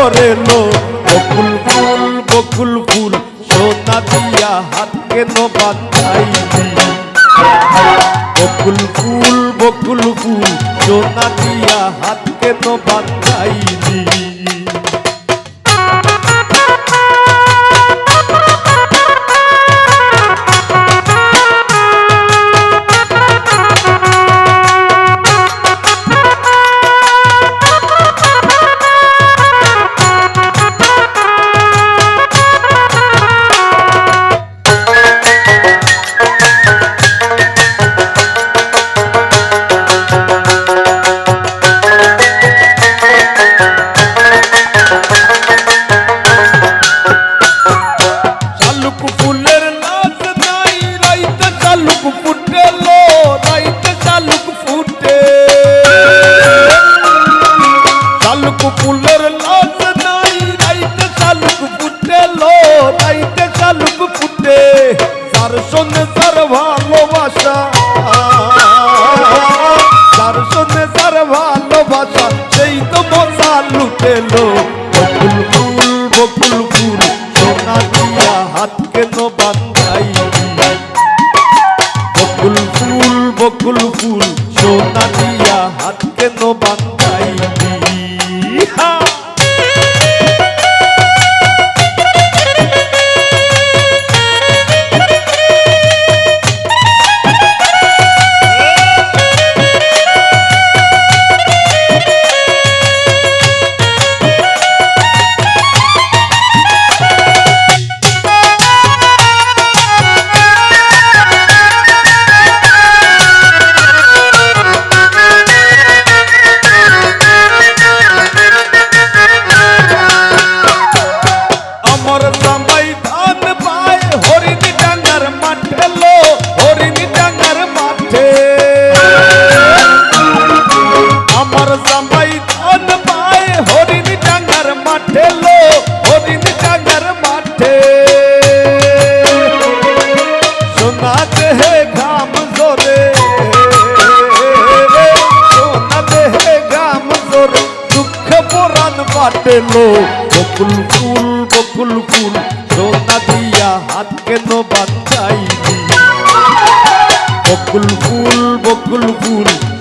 করে লো বকুল ফুল সোনা দিয়া হাত কেন বাঁধাইলি বকুল ফুল সোনা দিয়া হাত কেন বাঁধাইলি ফুলের লাজ নাই রাইতে শালুক ফুটে লো রাইতে শালুক ফুটে যার সঙ্গে যার ভালোবাসা যার সঙ্গে যার ভালোবাসা সেই তো মজা লুটে লো বকুল ফুল সোনা দিয়া হাত কেন বাঁধাইলি বকুল ফুল সোনা দিয়া হাত কেন বাঁধাইলি लो बकुल फूल सोना दिया हाथ केन बांधाइली बकुल फूल